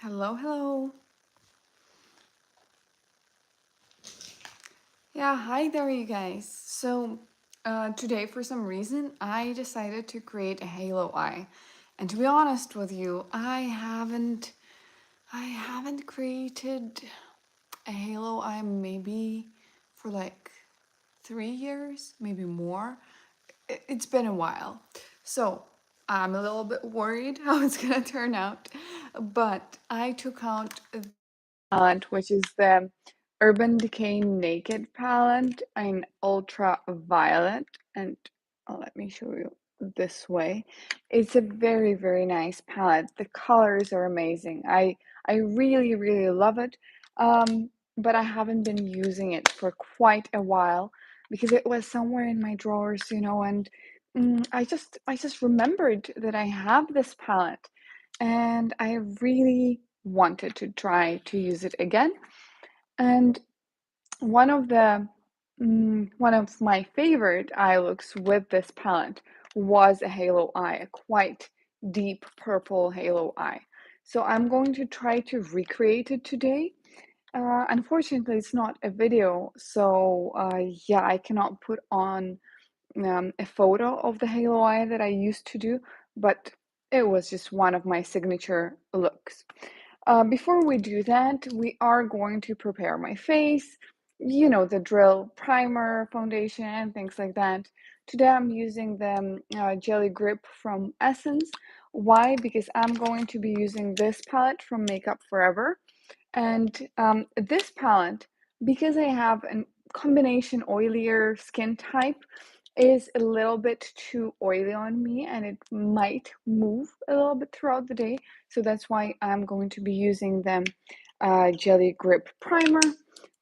Hello, hello. Yeah, hi there, you guys. Today, for some reason, I decided to create a halo eye. And to be honest with you, I haven't created a halo eye maybe for like 3 years, maybe more. It's been a while. So, I'm a little bit worried how it's gonna turn out. But I took out palette, which is the Urban Decay Naked palette in Ultraviolet. And let me show you this way. It's a very, very nice palette. The colors are amazing. I really, really love it. But I haven't been using it for quite a while because it was somewhere in my drawers, and I just remembered that I have this palette and I really wanted to try to use it again. And one of my favorite eye looks with this palette was a halo eye, a quite deep purple halo eye. So I'm going to try to recreate it today. Unfortunately, it's not a video, so yeah, I cannot put on a photo of the halo eye that I used to do, but it was just one of my signature looks. Before we do that, we are going to prepare my face, the drill, primer, foundation, and things like that. Today I'm using the Jelly Grip from Essence. Why? Because I'm going to be using this palette from Makeup Forever. And this palette, because I have a combination oilier skin type, is a little bit too oily on me and it might move a little bit throughout the day. So that's why I'm going to be using the Jelly Grip Primer.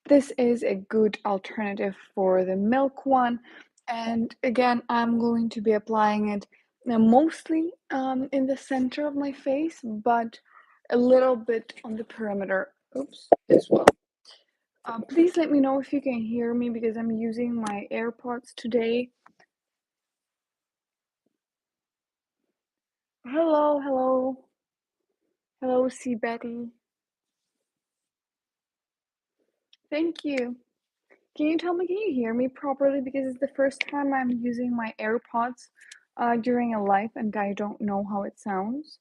This is a good alternative for the Milk one. And again, I'm going to be applying it mostly in the center of my face, but a little bit on the perimeter, as well. Please let me know if you can hear me because I'm using my AirPods today. Hello, hello. Hello, C. Betty. Thank you. Can you tell me, can you hear me properly? Because it's the first time I'm using my AirPods during a live and I don't know how it sounds.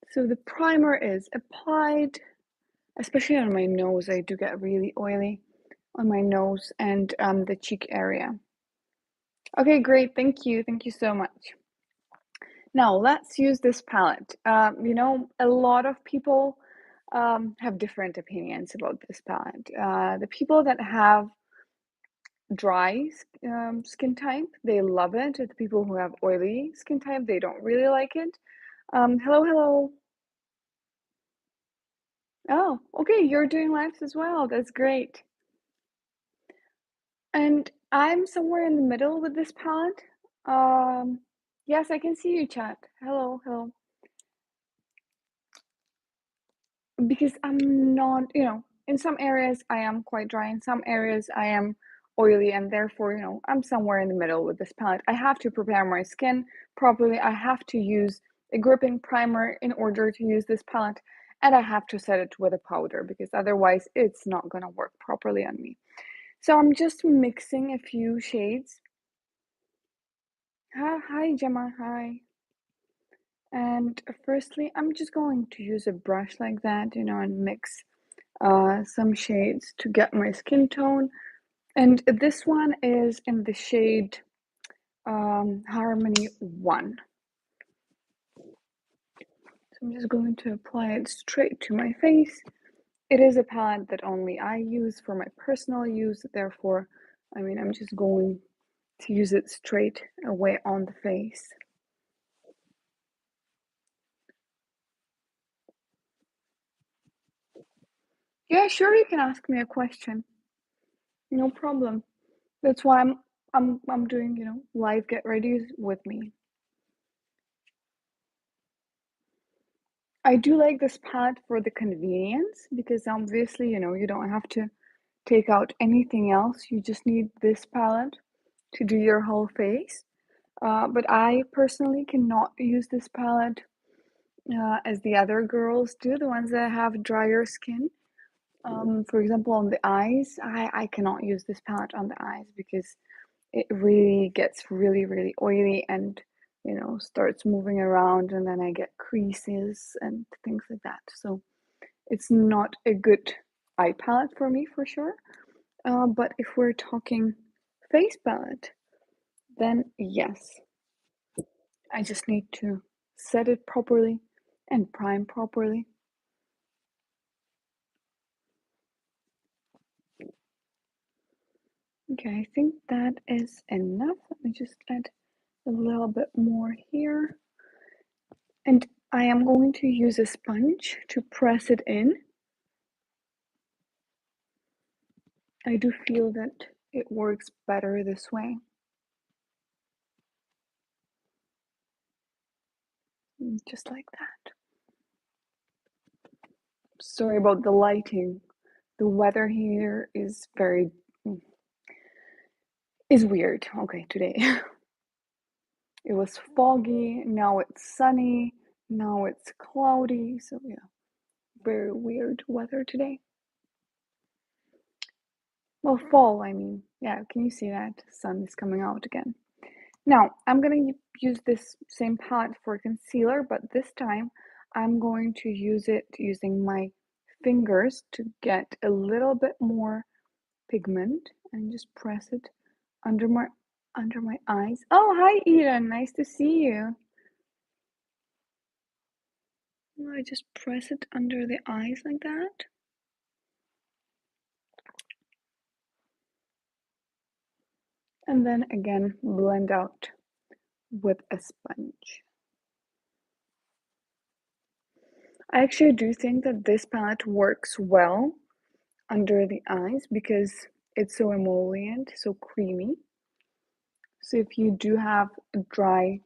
So the primer is applied, especially on my nose. I do get really oily on my nose and the cheek area. Okay, great. Thank you. Thank you so much. Now let's use this palette. A lot of people have different opinions about this palette. The people that have dry skin type, they love it. The people who have oily skin type, they don't really like it. Hello, hello. Oh, okay, you're doing lives as well. That's great. And I'm somewhere in the middle with this palette. Um, yes, I can see you, chat. Hello, hello. Because I'm not, in some areas I am quite dry, in some areas I am oily, and therefore, I'm somewhere in the middle with this palette. I have to prepare my skin properly. I have to use a gripping primer in order to use this palette, and I have to set it with a powder because otherwise it's not gonna work properly on me. So I'm just mixing a few shades. Hi, Gemma, hi. And firstly, I'm just going to use a brush like that, and mix some shades to get my skin tone. And this one is in the shade Harmony 1. So I'm just going to apply it straight to my face. It is a palette that only I use for my personal use, therefore, I'm just going to use it straight away on the face. Yeah, sure, you can ask me a question. No problem. That's why I'm doing, live get ready with me. I do like this palette for the convenience because obviously, you don't have to take out anything else. You just need this palette to do your whole face. But I personally cannot use this palette as the other girls do, the ones that have drier skin. For example, on the eyes, I cannot use this palette on the eyes because it really gets really oily and starts moving around, and then I get creases and things like that. So it's not a good eye palette for me for sure. But if we're talking face palette, then yes, I just need to set it properly and prime properly. Okay, I think that is enough. Let me just add a little bit more here. And I am going to use a sponge to press it in. I do feel that it works better this way. Just like that. Sorry about the lighting. The weather here is is weird. Okay, today. It was foggy, now it's sunny, now it's cloudy. So yeah, very weird weather today. Well, fall, I mean. Yeah, can you see that? Sun is coming out again. Now, I'm gonna use this same palette for concealer, but this time I'm going to use it using my fingers to get a little bit more pigment and just press it under my eyes. Oh, hi Eden, nice to see you. I just press it under the eyes like that. And then again, blend out with a sponge. I actually do think that this palette works well under the eyes because it's so emollient, so creamy. So if you do have a dry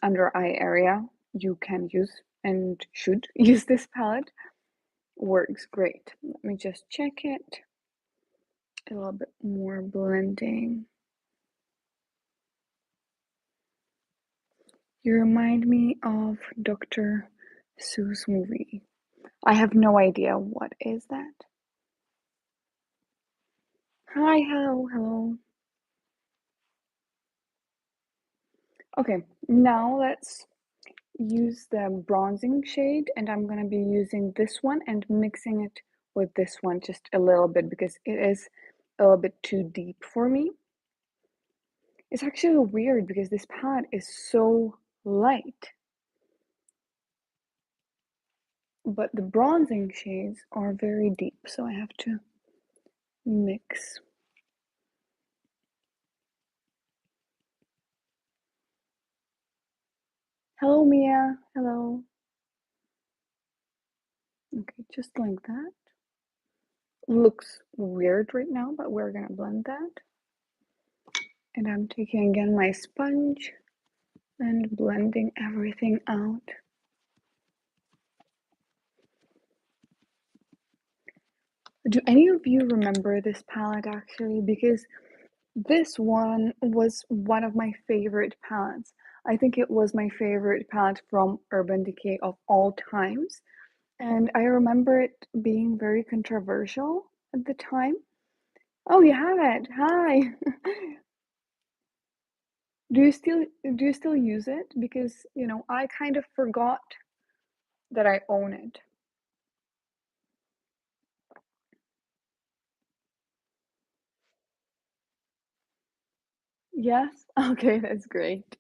under eye area, you can use and should use this palette. Works great. Let me just check it. A little bit more blending. You remind me of Dr. Seuss movie. I have no idea what is that. Hi, hello. Okay, now let's use the bronzing shade, and I'm gonna be using this one and mixing it with this one just a little bit because it is a little bit too deep for me. It's actually weird because this palette is so light, but the bronzing shades are very deep, so I have to mix. Hello, Mia. Hello. Okay, just like that. Looks weird right now, but we're gonna blend that. And I'm taking again my sponge and blending everything out. Do any of you remember this palette actually? Because this one was one of my favorite palettes. I think it was my favorite palette from Urban Decay of all times. And I remember it being very controversial at the time. Oh, you have it. Hi. Do you still use it? Because, I kind of forgot that I own it. Yes? Okay, that's great.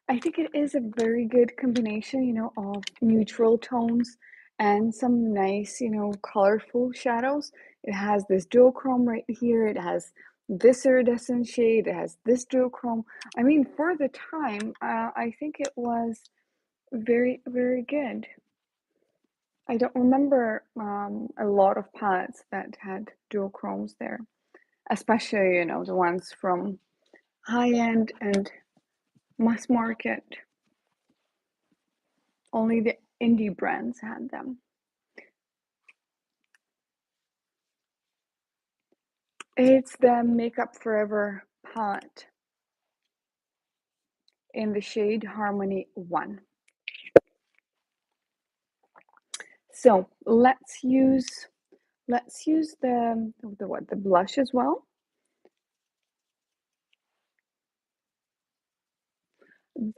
I think it is a very good combination, of neutral tones and some nice, colorful shadows. It has this duochrome right here. It has this iridescent shade. It has this duochrome. I mean, for the time, I think it was very good. I don't remember a lot of palettes that had duochromes there, especially, the ones from high end and mass market. Only the indie brands had them. It's the Makeup Forever palette. in the shade Harmony 1. So let's use the blush as well.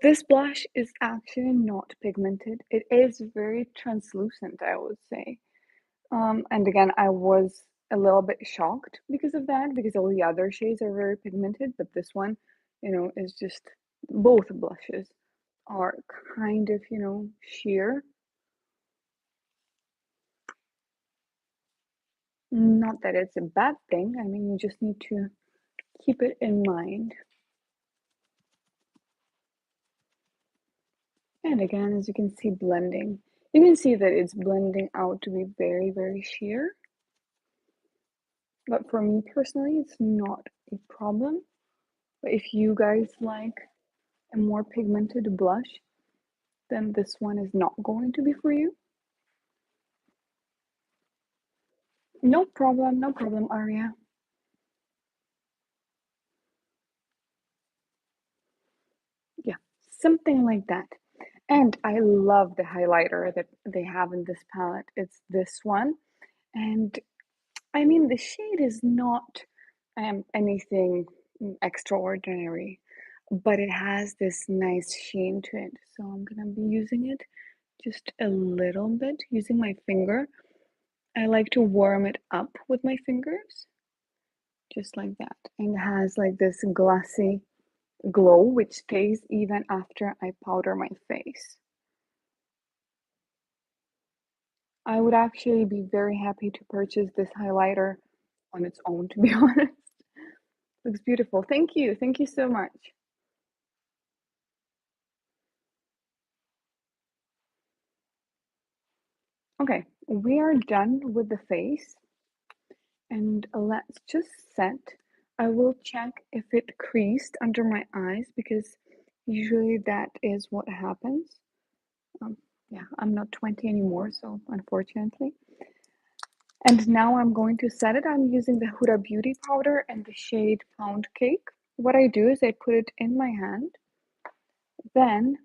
This blush is actually not pigmented. It is very translucent, I would say. And again, I was a little bit shocked because of that, because all the other shades are very pigmented, but this one, is just both blushes are kind of, sheer. Not that it's a bad thing. I mean, you just need to keep it in mind. And again, as you can see, blending. You can see that it's blending out to be very, very sheer. But for me personally, it's not a problem. But if you guys like a more pigmented blush, then this one is not going to be for you. No problem, Aria. Yeah, something like that. And I love the highlighter that they have in this palette. It's this one. And I mean, the shade is not anything extraordinary, but it has this nice sheen to it. So I'm gonna be using it just a little bit using my finger. I like to warm it up with my fingers, just like that. And it has like this glassy glow, which stays even after I powder my face. I would actually be very happy to purchase this highlighter on its own, to be honest. Looks beautiful. Thank you. Thank you so much. Okay, we are done with the face. And let's just set. I will check if it creased under my eyes because usually that is what happens. Um, yeah, I'm not 20 anymore, so unfortunately. And now I'm going to set it. I'm using the Huda Beauty powder and the shade Pound Cake. What I do is I put it in my hand, then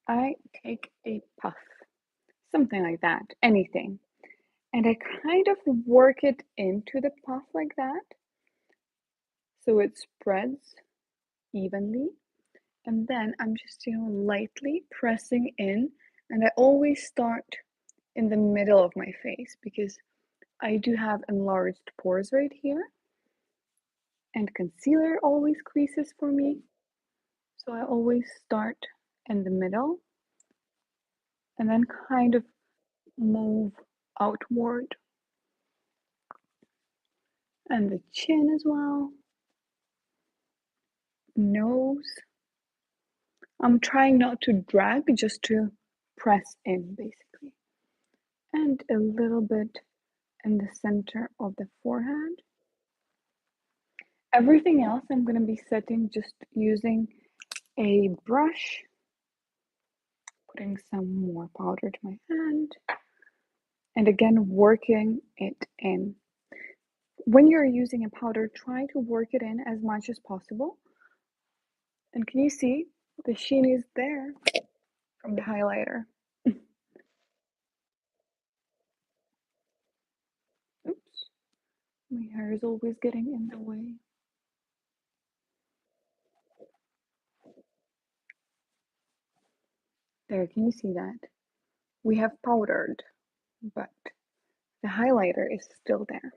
I take a puff, something like that, anything. And I kind of work it into the puff like that so it spreads evenly. And then I'm just, lightly pressing in. And I always start in the middle of my face because I do have enlarged pores right here. And concealer always creases for me. So I always start in the middle and then kind of move outward. And the chin as well. Nose. I'm trying not to drag, just to press in basically. And a little bit in the center of the forehead. Everything else I'm going to be setting just using a brush, putting some more powder to my hand, and again working it in. When you're using a powder, try to work it in as much as possible. And can you see the sheen is there from the highlighter? Oops, my hair is always getting in the way. There, can you see that? We have powdered, but the highlighter is still there.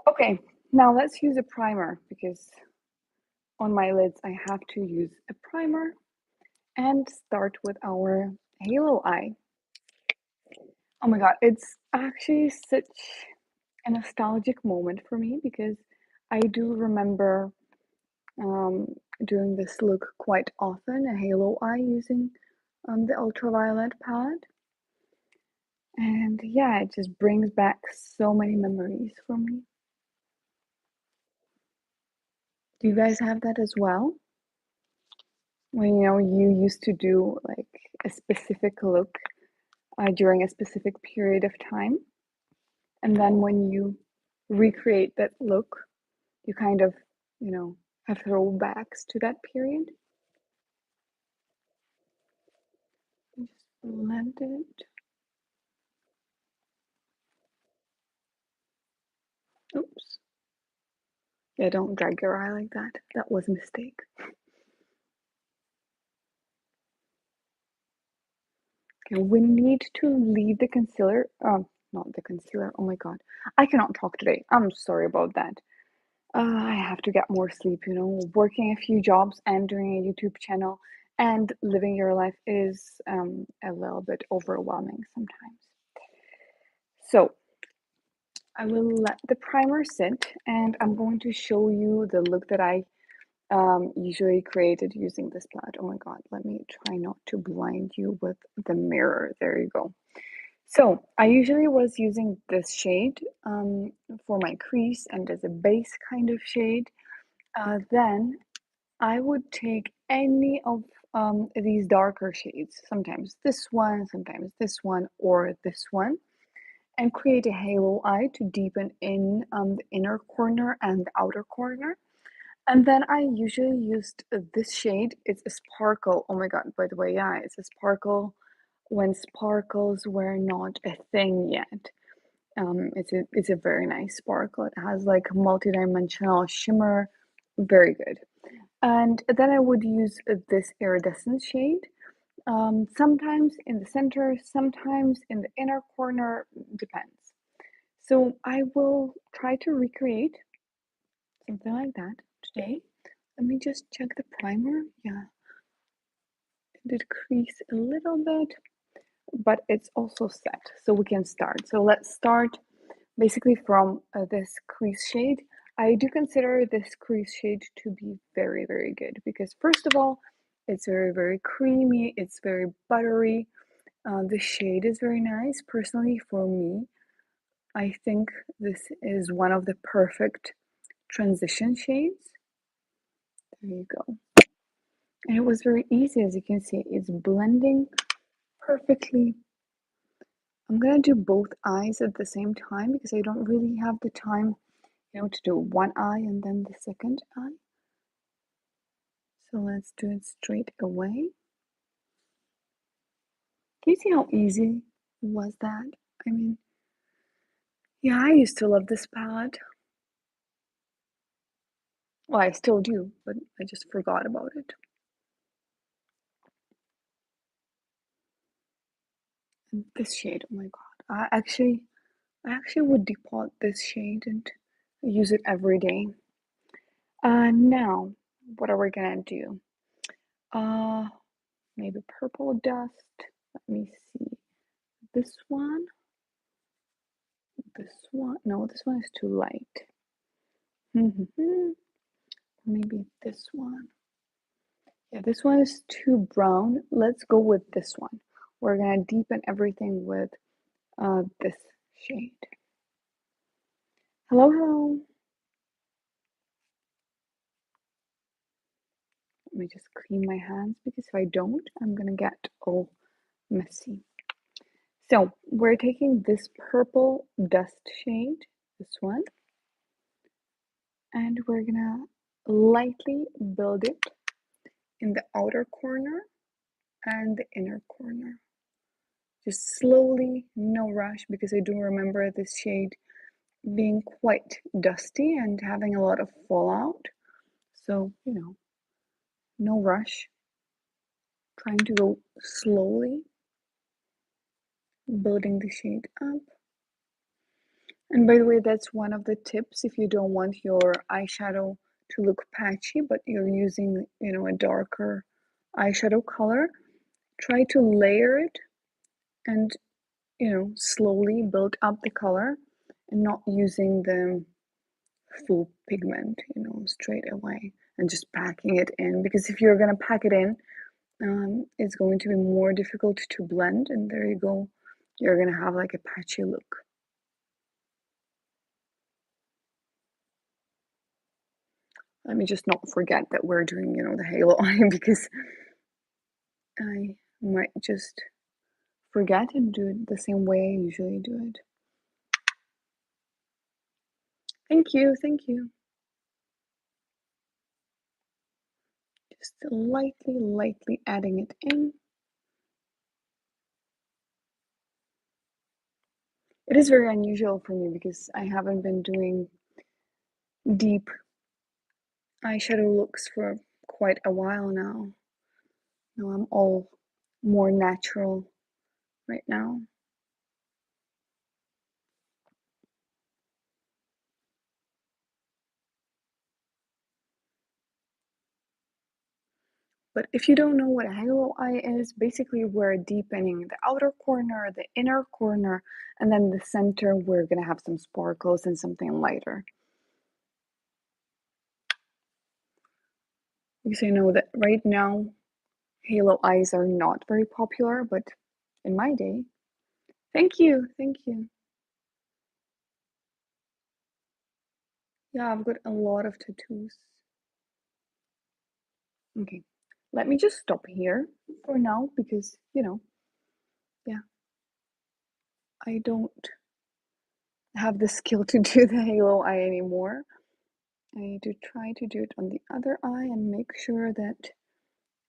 Okay, now let's use a primer because on my lids I have to use a primer and start with our halo eye. Oh my god, it's actually such a nostalgic moment for me because I do remember um, doing this look quite often, a halo eye using the ultraviolet palette. And yeah, it just brings back so many memories for me. Do you guys have that as well? When you used to do like a specific look during a specific period of time, and then when you recreate that look, you kind of, have throwbacks to that period. blend it. Oops. Yeah, don't drag your eye like that. That was a mistake. Okay, we need to leave the concealer. Not the concealer. Oh my God. I cannot talk today. I'm sorry about that. I have to get more sleep, working a few jobs and doing a YouTube channel and living your life is a little bit overwhelming sometimes. So I will let the primer sit and I'm going to show you the look that I usually created using this palette. Oh my God, let me try not to blind you with the mirror. There you go. So I usually was using this shade for my crease and as a base kind of shade. Then I would take any of these darker shades, sometimes this one, or this one, and create a halo eye to deepen in the inner corner and the outer corner. And then I usually used this shade. It's a sparkle. Oh my God, by the way, yeah, it's a sparkle when sparkles were not a thing yet. It's a very nice sparkle. It has like multi-dimensional shimmer, very good. And then I would use this iridescent shade, sometimes in the center, sometimes in the inner corner, depends. So I will try to recreate something like that today. Let me just check the primer. Yeah, it did crease a little bit, but it's also set, so we can start. So let's start basically from this crease shade. I do consider this crease shade to be very, very good because first of all, it's very, very creamy. It's very buttery. The shade is very nice. Personally, for me, I think this is one of the perfect transition shades. There you go. And it was very easy, as you can see. It's blending perfectly. I'm gonna do both eyes at the same time because I don't really have the time, to do one eye and then the second eye. So let's do it straight away. Can you see how easy was that? I mean, yeah, I used to love this palette. Well, I still do, but I just forgot about it. And this shade, oh my God. I actually would depot this shade and use it every day. Now, what are we gonna do? Uh, maybe purple dust. Let me see. This one. This one. No, this one is too light. Maybe this one. Yeah, this one is too brown. Let's go with this one. We're gonna deepen everything with this shade. Hello, hello. Let me just clean my hands because if I don't, I'm gonna get all messy. So we're taking this purple dust shade, this one, and we're gonna lightly build it in the outer corner and the inner corner. Just slowly, no rush, because I do remember this shade being quite dusty and having a lot of fallout. So, no rush. Trying to go slowly, building the shade up. And by the way, that's one of the tips if you don't want your eyeshadow to look patchy, but you're using, a darker eyeshadow color. Try to layer it and, slowly build up the color and not using the full pigment, straight away and just packing it in. Because if you're going to pack it in, it's going to be more difficult to blend. And there you go. You're going to have like a patchy look. Let me just not forget that we're doing, the halo eye because I might just forget and do it the same way I usually do it. Thank you, thank you. Just lightly, lightly adding it in. It is very unusual for me because I haven't been doing deep eyeshadow looks for quite a while now. No, I'm all more natural right now. But if you don't know what a halo eye is, basically we're deepening the outer corner, the inner corner, and then the center, we're gonna have some sparkles and something lighter. Because I know that right now, halo eyes are not very popular, but in my day, thank you, thank you. Yeah, I've got a lot of tattoos. Okay, let me just stop here for now because, yeah, I don't have the skill to do the halo eye anymore. I need to try to do it on the other eye and make sure that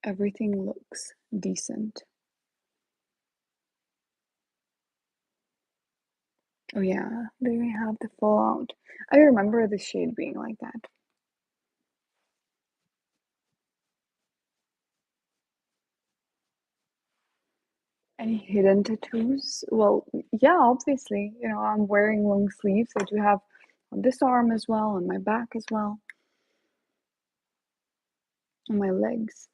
everything looks decent. Oh yeah, there we have the fallout. I remember the shade being like that. Any hidden tattoos? Well, yeah, obviously. I'm wearing long sleeves. I do have on this arm as well, on my back as well, on my legs.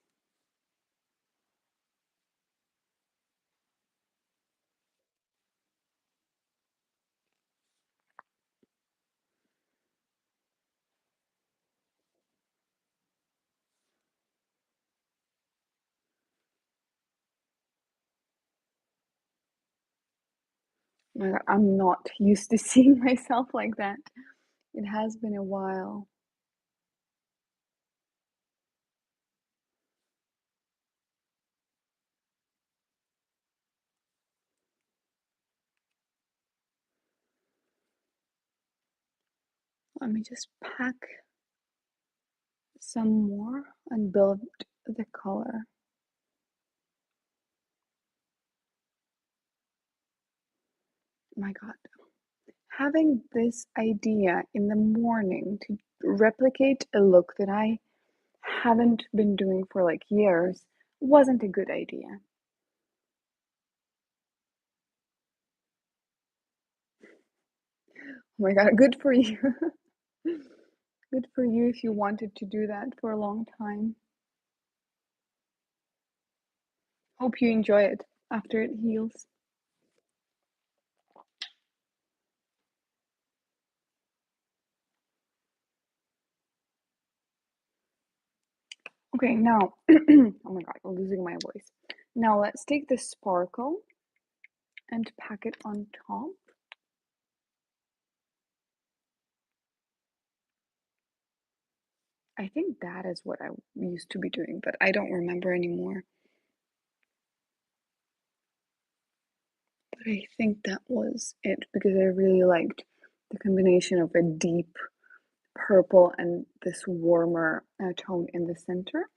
Oh my God, I'm not used to seeing myself like that. It has been a while. Let me just pack some more and build the color. Oh my God. Having this idea in the morning to replicate a look that I haven't been doing for like years wasn't a good idea. Oh my God, good for you. Good for you if you wanted to do that for a long time. Hope you enjoy it after it heals. Okay, now, oh my God, I'm losing my voice. Now let's take the sparkle and pack it on top. I think that is what I used to be doing, but I don't remember anymore. But I think that was it because I really liked the combination of a deep purple and this warmer tone in the center.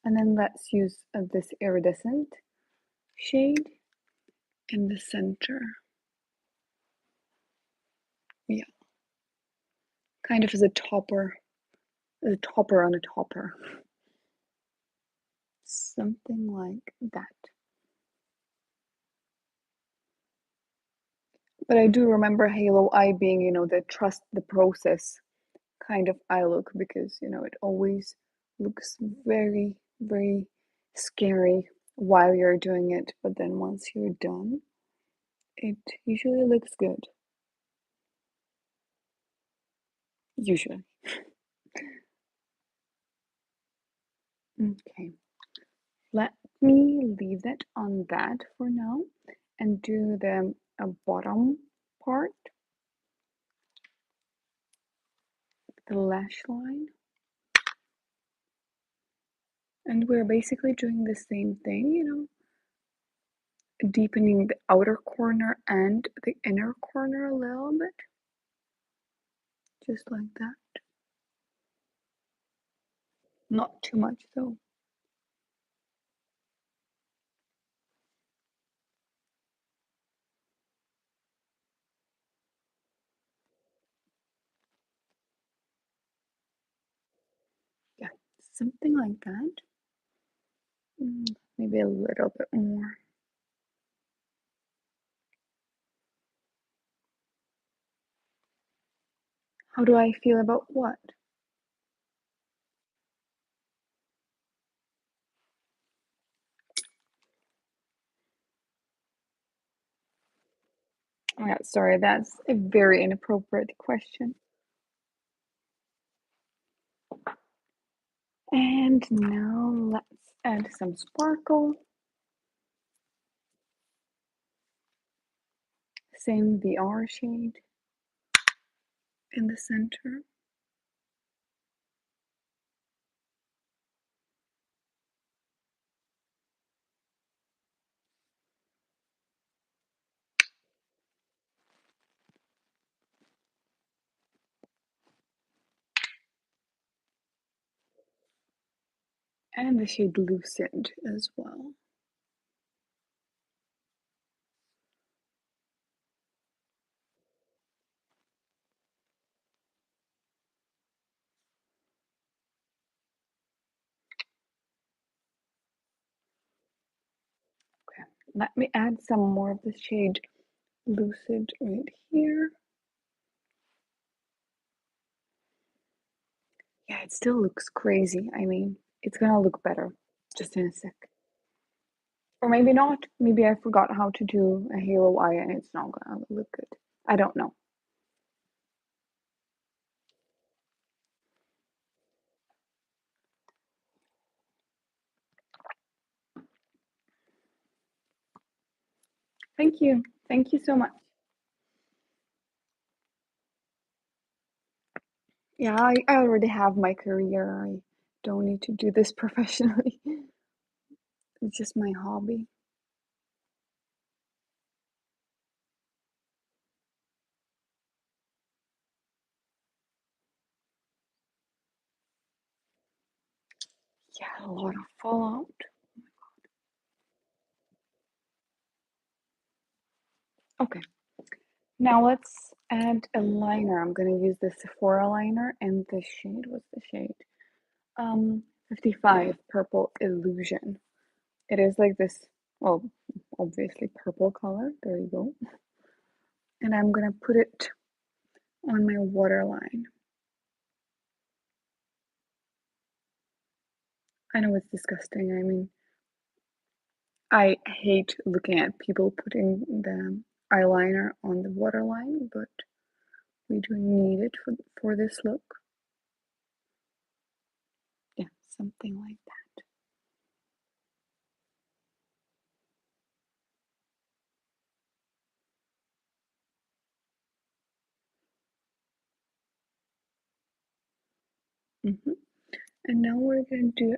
And then let's use this iridescent shade in the center. Yeah, kind of as a topper on a topper. Something like that. But I do remember Halo Eye being, the trust the process kind of eye look because, it always looks very, very scary while you're doing it. But then once you're done, it usually looks good. Usually. Okay. Let me leave that on that for now and do the bottom part, the lash line. And we're basically doing the same thing, deepening the outer corner and the inner corner a little bit, just like that. Not too much though. something like that. Maybe a little bit more. How do I feel about what? Oh yeah, sorry, that's a very inappropriate question. And now let's add some sparkle. Same VR shade in the center. And the shade Lucid as well. Okay, let me add some more of the shade Lucid right here. Yeah, it still looks crazy. I mean, it's gonna look better just in a sec. Or maybe not. Maybe I forgot how to do a halo eye and it's not gonna look good. I don't know. Thank you. Thank you so much. Yeah, I already have my career. I don't need to do this professionally. It's just my hobby. Yeah, a lot of fallout. Okay, now let's add a liner. I'm gonna use the Sephora liner and the shade, what's the shade? 55 Purple Illusion. It is like this, well, obviously purple color. There you go. And I'm gonna put it on my waterline. I know it's disgusting. I mean, I hate looking at people putting the eyeliner on the waterline, but we do need it for this look. Yeah, something like that. And now we're going to do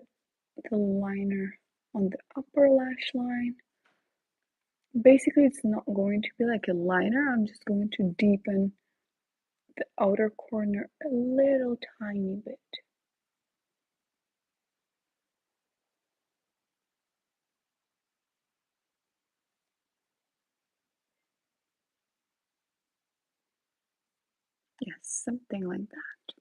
the liner on the upper lash line. Basically, it's not going to be like a liner. I'm just going to deepen the outer corner a little tiny bit. Yes, something like that.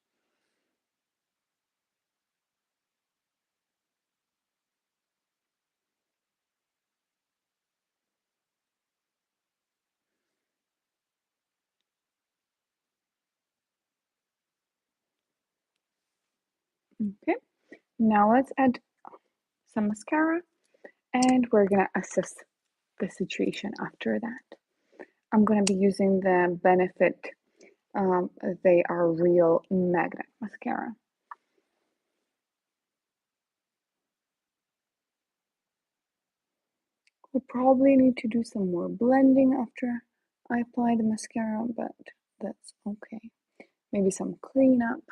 Okay, now let's add some mascara and we're gonna assess the situation after that. I'm gonna be using the Benefit They Are Real Magnet Mascara. We'll probably need to do some more blending after I apply the mascara, but that's okay. Maybe some cleanup.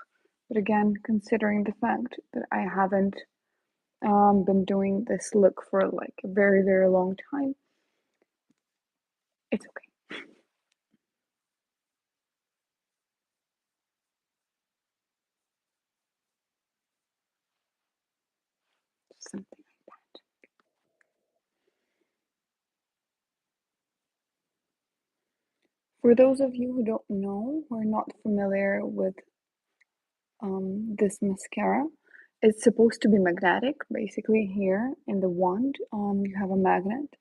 But again, considering the fact that I haven't been doing this look for like a very, very long time, it's okay. Something like that. For those of you who don't know, who are not familiar with this mascara, It's supposed to be magnetic. Basically, here in the wand, you have a magnet,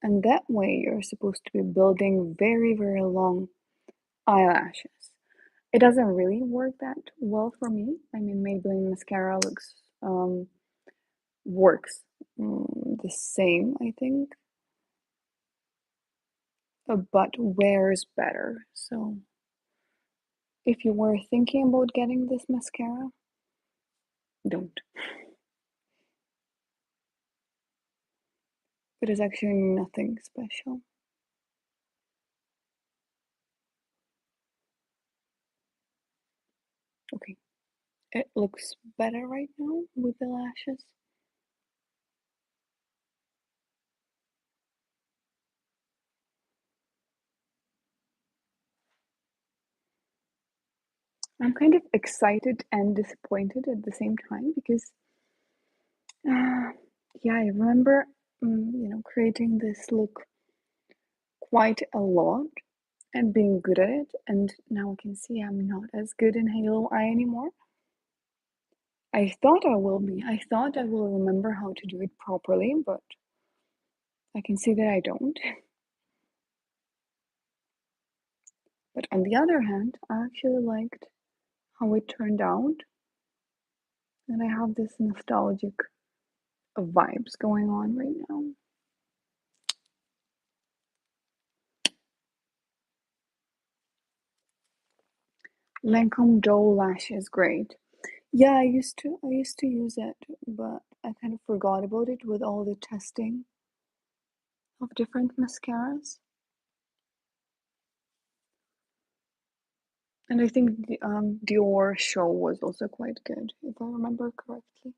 and that way you're supposed to be building very, very long eyelashes. It doesn't really work that well for me. I mean, Maybelline mascara works the same, I think, but wears better. So if you were thinking about getting this mascara, don't. It is actually nothing special. Okay, it looks better right now with the lashes. I'm kind of excited and disappointed at the same time because, uh, yeah, I remember, creating this look quite a lot and being good at it, and now I can see I'm not as good in Halo Eye anymore. I thought I will be. I thought I will remember how to do it properly, but I can see that I don't. But on the other hand, I actually liked how it turned out, and I have this nostalgic vibes going on right now. Lancome Doll Lash is great. Yeah, I used to use it, but I kind of forgot about it with all the testing of different mascaras. And I think the Dior show was also quite good, if I remember correctly.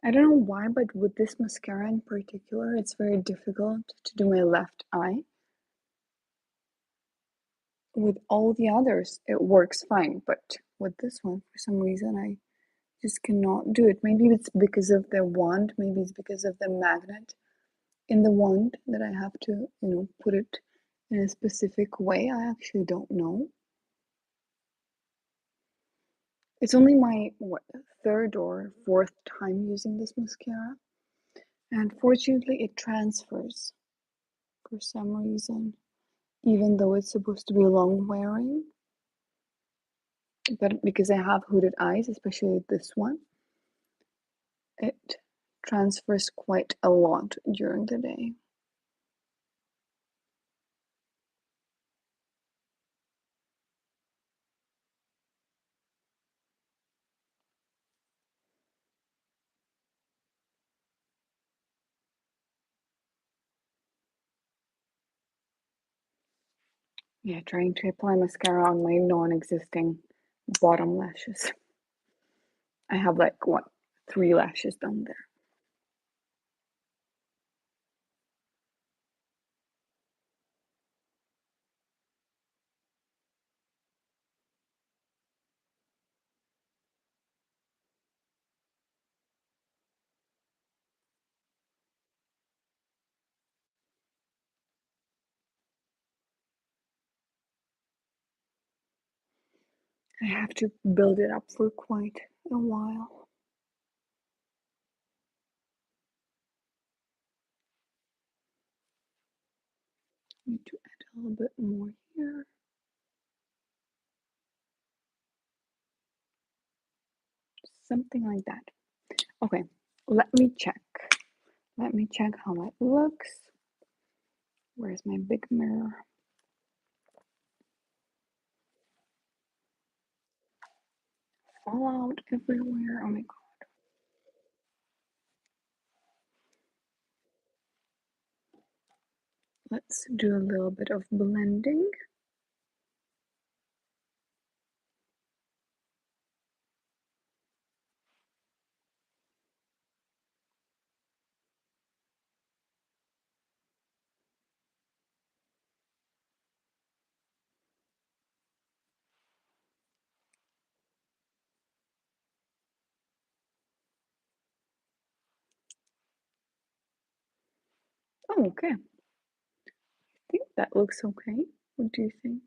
I don't know why, but with this mascara in particular, it's very difficult to do my left eye. With all the others, it works fine, but with this one, for some reason, I just cannot do it. Maybe it's because of the wand, maybe it's because of the magnet in the wand that I have to, put it in a specific way. I actually don't know. It's only my, third or fourth time using this mascara. And fortunately, it transfers for some reason, even though it's supposed to be long wearing. But because I have hooded eyes, especially this one, it transfers quite a lot during the day. Yeah, trying to apply mascara on my non-existing bottom lashes. I have like what, three lashes down there. I have to build it up for quite a while. Need to add a little bit more here. Something like that. Okay, let me check. Let me check how it looks. Where's my big mirror? Fallout everywhere. Oh my god. Let's do a little bit of blending. Oh, okay. I think that looks okay. What do you think?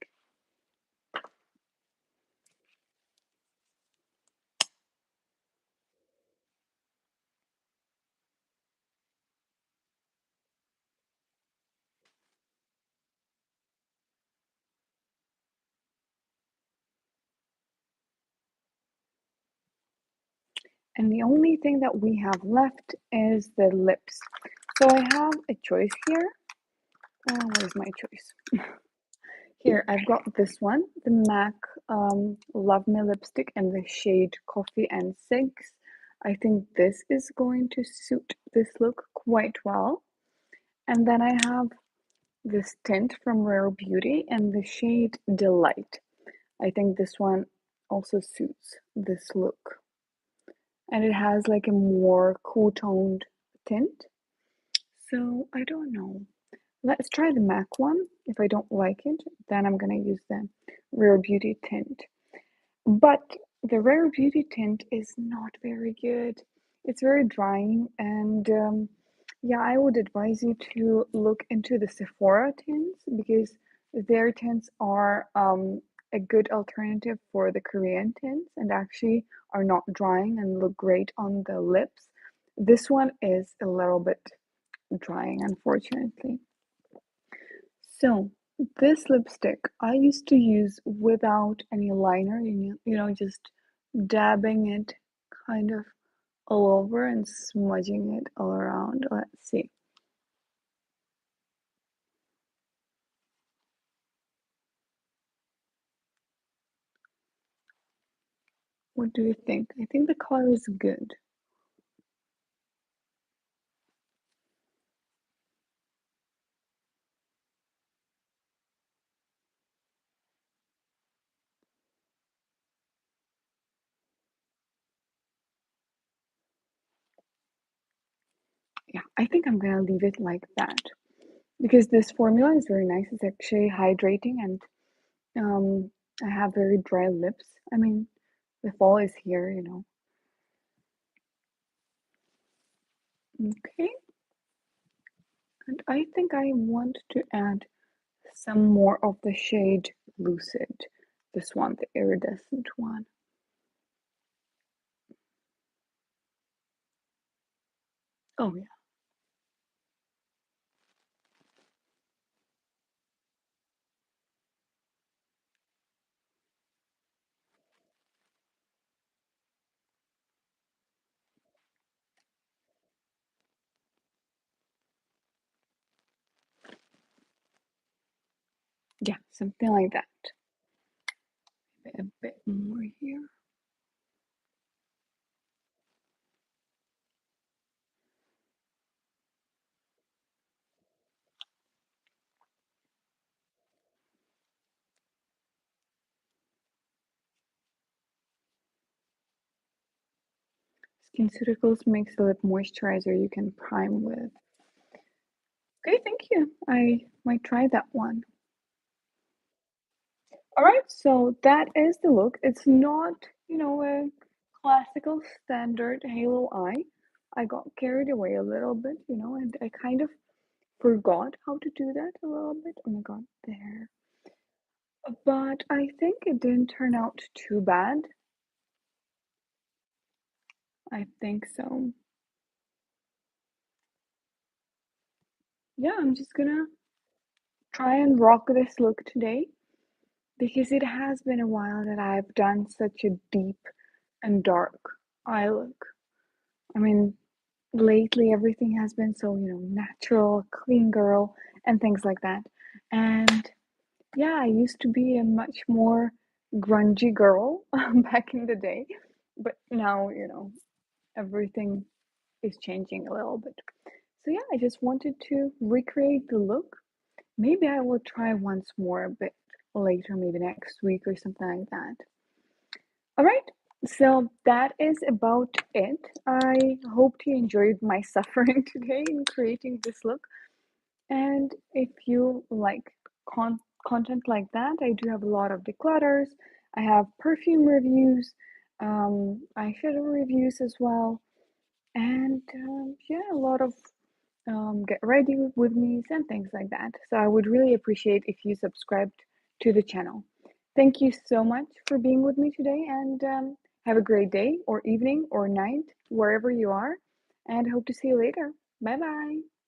And the only thing that we have left is the lips. So I have a choice here. Where's my choice? Here, I've got this one, the MAC Love Me lipstick in the shade Coffee and Cigs. I think this is going to suit this look quite well. And then I have this tint from Rare Beauty in the shade Delight. I think this one also suits this look. And it has like a more cool toned tint. So I don't know. Let's try the MAC one. If I don't like it, then I'm gonna use the Rare Beauty tint. But the Rare Beauty tint is not very good. It's very drying, and yeah, I would advise you to look into the Sephora tints because their tints are a good alternative for the Korean tints and actually are not drying and look great on the lips. This one is a little bit drying, unfortunately. So this lipstick I used to use without any liner, just dabbing it kind of all over and smudging it all around. Let's see. What do you think? I think the color is good. Yeah, I think I'm gonna leave it like that because this formula is very nice. It's actually hydrating and I have very dry lips. I mean, the fall is here. Okay, and I think I want to add some more of the shade Lucid. This one, the iridescent one. Oh, yeah. Yeah, something like that. A bit more here. SkinCeuticals makes a lip moisturizer you can prime with. Okay, thank you. I might try that one. All right, so that is the look. It's not a classical standard halo eye. I got carried away a little bit, and I kind of forgot how to do that a little bit. Oh my God, there. But I think it didn't turn out too bad. I think so. Yeah, I'm just gonna try and rock this look today because it has been a while that I've done such a deep and dark eye look. I mean, lately everything has been so natural, clean girl, and things like that. And yeah, I used to be a much more grungy girl back in the day, but now everything is changing a little bit. So yeah, I just wanted to recreate the look. Maybe I will try once more a bit later, maybe next week or something like that. All right, so that is about it. I hope you enjoyed my suffering today in creating this look. And if you like content like that, I do have a lot of declutters. I have perfume reviews, eyeshadow reviews as well, and yeah, a lot of get ready with me and things like that. So I would really appreciate if you subscribed to the channel. Thank you so much for being with me today, and have a great day or evening or night wherever you are, and hope to see you later. Bye bye.